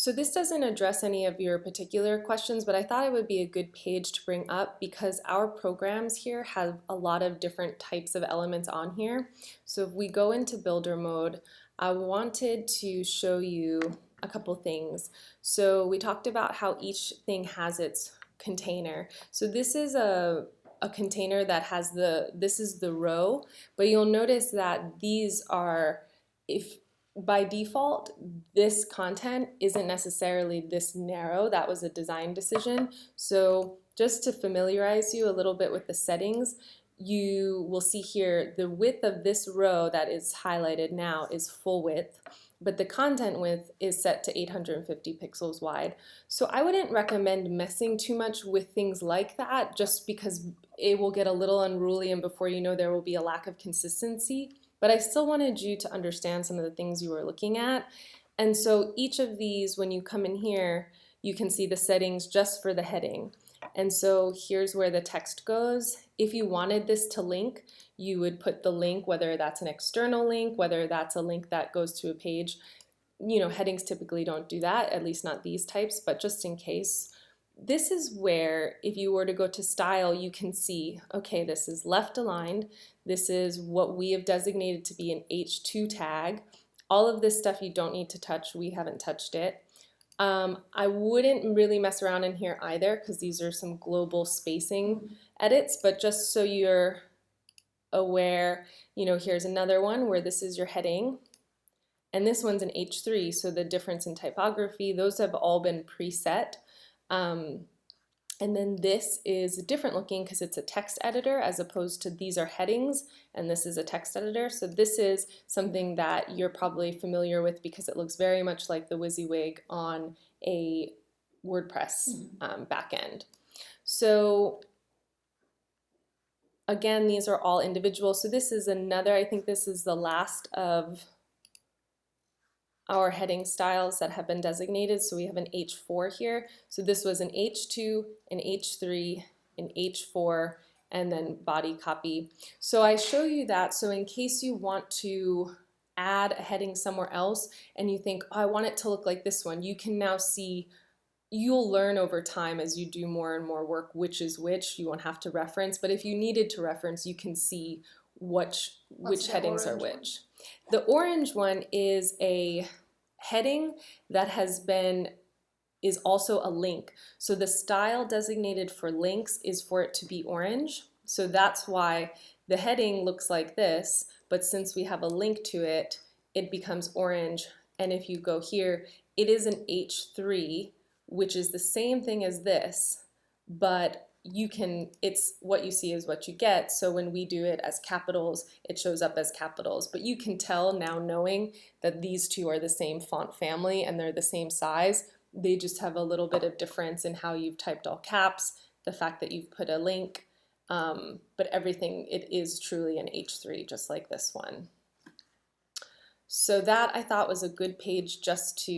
So this doesn't address any of your particular questions, but I thought it would be a good page to bring up because our programs here have a lot of different types of elements on here. So if we go into builder mode, I wanted to show you a couple things. So we talked about how each thing has its container. So this is a container that has this is the row, but you'll notice that these are, if by default, this content isn't necessarily this narrow. That was a design decision. So just to familiarize you a little bit with the settings, you will see here the width of this row that is highlighted now is full width, but the content width is set to 850 pixels wide. So I wouldn't recommend messing too much with things like that just because it will get a little unruly and before you know there will be a lack of consistency. But I still wanted you to understand some of the things you were looking at. And so each of these, when you come in here, you can see the settings just for the heading. And so here's where the text goes. If you wanted this to link, you would put the link, whether that's an external link, whether that's a link that goes to a page. You know, headings typically don't do that, at least not these types, but just in case. This is where, if you were to go to style, you can see, okay, this is left aligned. This is what we have designated to be an H2 tag. All of this stuff you don't need to touch. We haven't touched it. I wouldn't really mess around in here either because these are some global spacing edits, but just so you're aware, you know, here's another one where this is your heading. And this one's an H3, so the difference in typography, those have all been preset. And then this is different looking because it's a text editor as opposed to these are headings and this is a text editor. So this is something that you're probably familiar with because it looks very much like the WYSIWYG on a WordPress backend. So again, these are all individual. So this is another, I think this is the last of our heading styles that have been designated. So we have an H4 here. So this was an H2, an H3, an H4, and then body copy. So I show you that so in case you want to add a heading somewhere else and you think, oh, I want it to look like this one, you can now see, you'll learn over time as you do more and more work which is which. You won't have to reference, but if you needed to reference, you can see which headings are which. The orange one is a heading that is also a link. So the style designated for links is for it to be orange. So that's why the heading looks like this, but since we have a link to it, it becomes orange. And if you go here, it is an H3, which is the same thing as this, but it's what you see is what you get. So when we do it as capitals, it shows up as capitals. But you can tell now knowing that these two are the same font family and they're the same size. They just have a little bit of difference in how you've typed all caps, the fact that you've put a link, but everything, it is truly an H3, just like this one. So that I thought was a good page just to